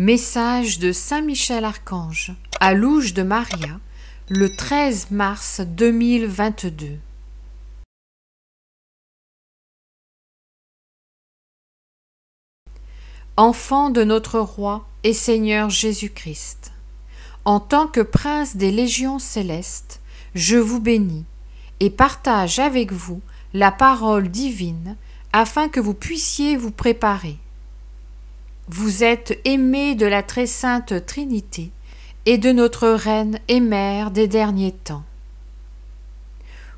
Message de Saint Michel Archange à Louge de Maria, le 13 mars 2022. Enfant de notre Roi et Seigneur Jésus-Christ, en tant que prince des légions célestes, je vous bénis et partage avec vous la parole divine afin que vous puissiez vous préparer. Vous êtes aimés de la très sainte Trinité et de notre Reine et Mère des derniers temps.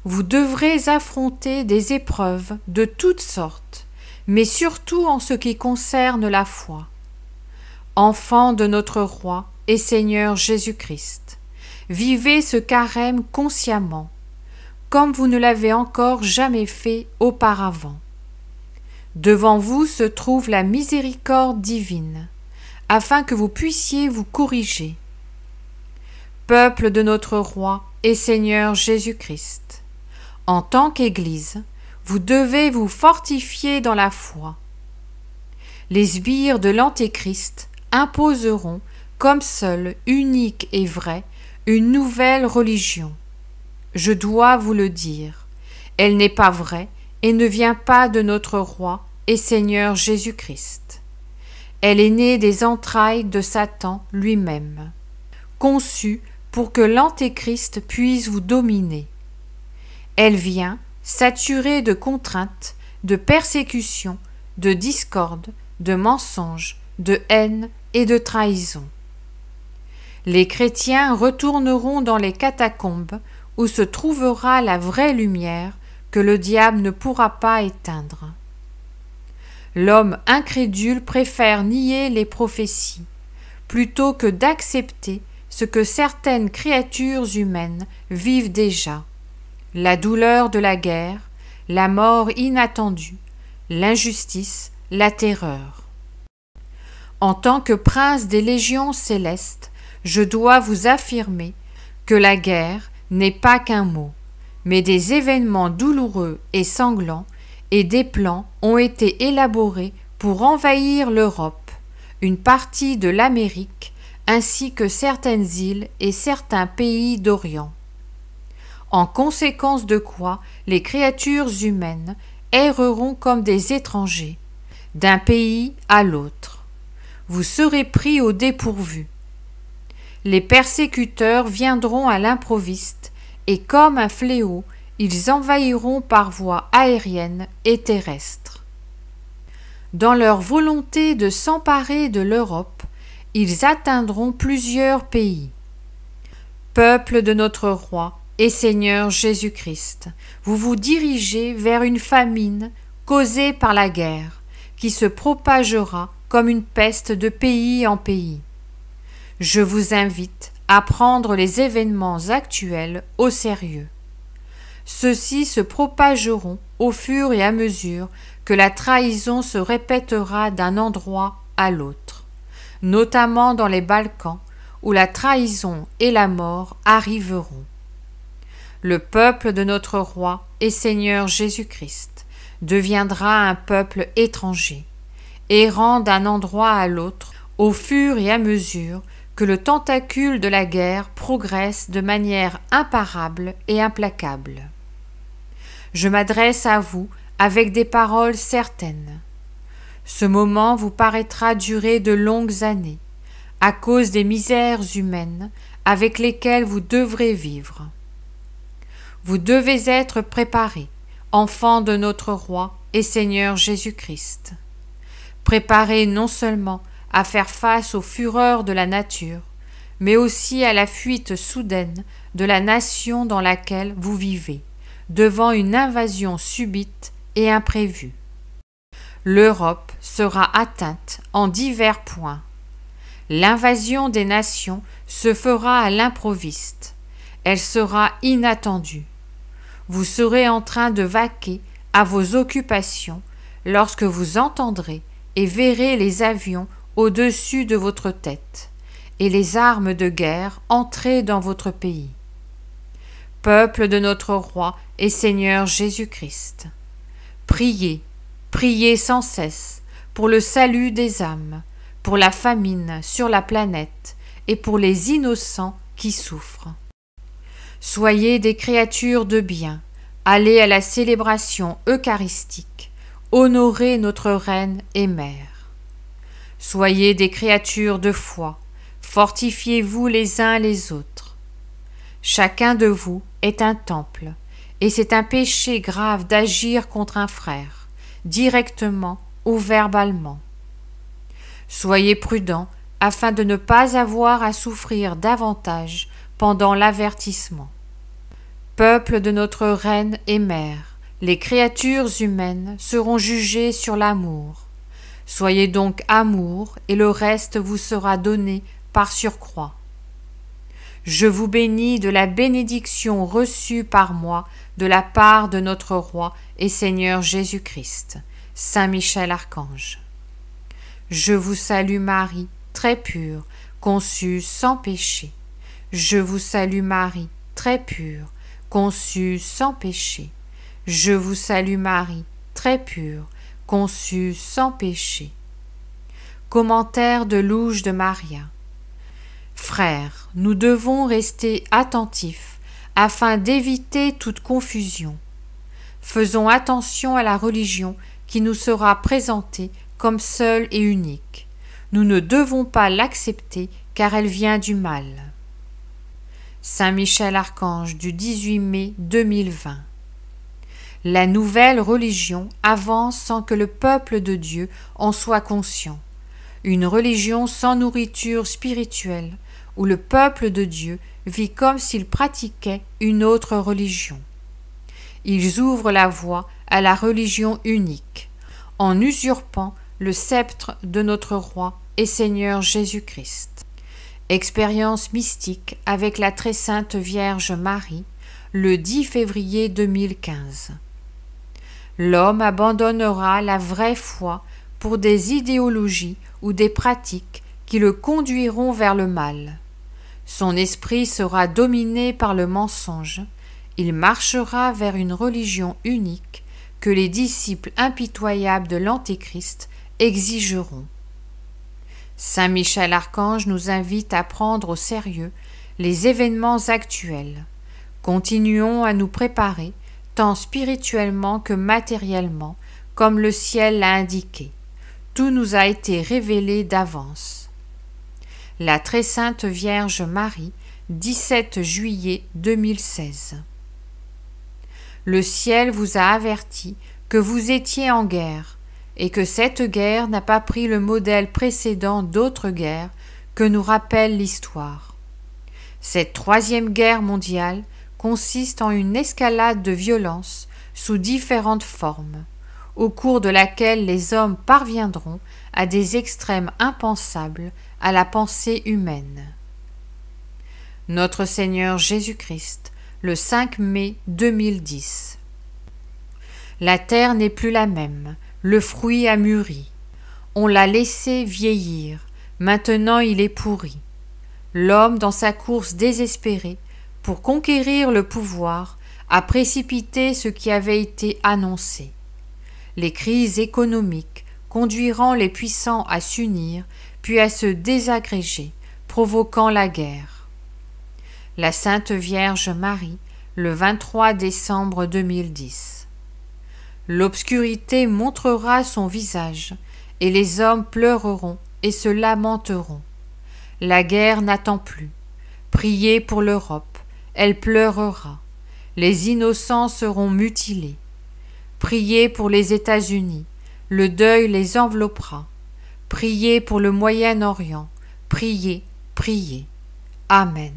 Vous devrez affronter des épreuves de toutes sortes, mais surtout en ce qui concerne la foi. Enfants de notre Roi et Seigneur Jésus-Christ, vivez ce carême consciemment, comme vous ne l'avez encore jamais fait auparavant. Devant vous se trouve la miséricorde divine, afin que vous puissiez vous corriger. Peuple de notre Roi et Seigneur Jésus-Christ, en tant qu'Église, vous devez vous fortifier dans la foi. Les sbires de l'Antéchrist imposeront, comme seule, unique et vraie, une nouvelle religion. Je dois vous le dire, elle n'est pas vraie et ne vient pas de notre Roi et Seigneur Jésus-Christ. Elle est née des entrailles de Satan lui-même, conçue pour que l'Antéchrist puisse vous dominer. Elle vient saturée de contraintes, de persécutions, de discordes, de mensonges, de haine et de trahison. Les chrétiens retourneront dans les catacombes où se trouvera la vraie lumière que le diable ne pourra pas éteindre. L'homme incrédule préfère nier les prophéties, plutôt que d'accepter ce que certaines créatures humaines vivent déjà, la douleur de la guerre, la mort inattendue, l'injustice, la terreur. En tant que prince des légions célestes, je dois vous affirmer que la guerre n'est pas qu'un mot, mais des événements douloureux et sanglants, et des plans ont été élaborés pour envahir l'Europe, une partie de l'Amérique, ainsi que certaines îles et certains pays d'Orient. En conséquence de quoi, les créatures humaines erreront comme des étrangers, d'un pays à l'autre. Vous serez pris au dépourvu. Les persécuteurs viendront à l'improviste, et comme un fléau, ils envahiront par voie aérienne et terrestre. Dans leur volonté de s'emparer de l'Europe, ils atteindront plusieurs pays. Peuple de notre Roi et Seigneur Jésus-Christ, vous vous dirigez vers une famine causée par la guerre, qui se propagera comme une peste de pays en pays. Je vous invite à prendre les événements actuels au sérieux. Ceux-ci se propageront au fur et à mesure que la trahison se répétera d'un endroit à l'autre, notamment dans les Balkans, où la trahison et la mort arriveront. Le peuple de notre Roi et Seigneur Jésus-Christ deviendra un peuple étranger, errant d'un endroit à l'autre au fur et à mesure que le tentacule de la guerre progresse de manière imparable et implacable. Je m'adresse à vous avec des paroles certaines. Ce moment vous paraîtra durer de longues années, à cause des misères humaines avec lesquelles vous devrez vivre. Vous devez être préparés, enfants de notre Roi et Seigneur Jésus-Christ. Préparés non seulement à faire face aux fureurs de la nature, mais aussi à la fuite soudaine de la nation dans laquelle vous vivez, devant une invasion subite et imprévue. L'Europe sera atteinte en divers points. L'invasion des nations se fera à l'improviste. Elle sera inattendue. Vous serez en train de vaquer à vos occupations lorsque vous entendrez et verrez les avions au-dessus de votre tête, et les armes de guerre entrer dans votre pays. Peuple de notre Roi et Seigneur Jésus-Christ, priez, priez sans cesse pour le salut des âmes, pour la famine sur la planète et pour les innocents qui souffrent. Soyez des créatures de bien, allez à la célébration eucharistique, honorez notre Reine et Mère. Soyez des créatures de foi, fortifiez-vous les uns les autres. Chacun de vous est un temple, et c'est un péché grave d'agir contre un frère, directement ou verbalement. Soyez prudents afin de ne pas avoir à souffrir davantage pendant l'avertissement. Peuple de notre Reine et Mère, les créatures humaines seront jugées sur l'amour. Soyez donc amour, et le reste vous sera donné par surcroît. Je vous bénis de la bénédiction reçue par moi de la part de notre Roi et Seigneur Jésus-Christ. Saint Michel Archange. Je vous salue Marie, très pure, conçue sans péché. Je vous salue Marie, très pure, conçue sans péché. Je vous salue Marie, très pure, conçue sans péché. Commentaire de Louche de Maria. Frères, nous devons rester attentifs afin d'éviter toute confusion. Faisons attention à la religion qui nous sera présentée comme seule et unique. Nous ne devons pas l'accepter car elle vient du mal. Saint Michel Archange du 18 mai 2020. La nouvelle religion avance sans que le peuple de Dieu en soit conscient. Une religion sans nourriture spirituelle, où le peuple de Dieu vit comme s'il pratiquait une autre religion. Ils ouvrent la voie à la religion unique, en usurpant le sceptre de notre Roi et Seigneur Jésus-Christ. Expérience mystique avec la très sainte Vierge Marie, le 10 février 2015. L'homme abandonnera la vraie foi pour des idéologies ou des pratiques qui le conduiront vers le mal. Son esprit sera dominé par le mensonge, il marchera vers une religion unique que les disciples impitoyables de l'Antéchrist exigeront. Saint Michel Archange nous invite à prendre au sérieux les événements actuels. Continuons à nous préparer, tant spirituellement que matériellement, comme le ciel l'a indiqué. Tout nous a été révélé d'avance. La très sainte Vierge Marie, 17 juillet 2016. Le ciel vous a averti que vous étiez en guerre, et que cette guerre n'a pas pris le modèle précédent d'autres guerres que nous rappelle l'histoire. Cette troisième guerre mondiale consiste en une escalade de violence sous différentes formes, au cours de laquelle les hommes parviendront à des extrêmes impensables à la pensée humaine. Notre Seigneur Jésus-Christ, le 5 mai 2010. La terre n'est plus la même, le fruit a mûri. On l'a laissé vieillir, maintenant il est pourri. L'homme, dans sa course désespérée, pour conquérir le pouvoir, a précipité ce qui avait été annoncé. Les crises économiques conduiront les puissants à s'unir, puis à se désagréger, provoquant la guerre. La Sainte Vierge Marie, le 23 décembre 2010. L'obscurité montrera son visage, et les hommes pleureront et se lamenteront. La guerre n'attend plus. Priez pour l'Europe, elle pleurera. Les innocents seront mutilés. Priez pour les États-Unis, le deuil les enveloppera. Priez pour le Moyen-Orient, priez, priez. Amen.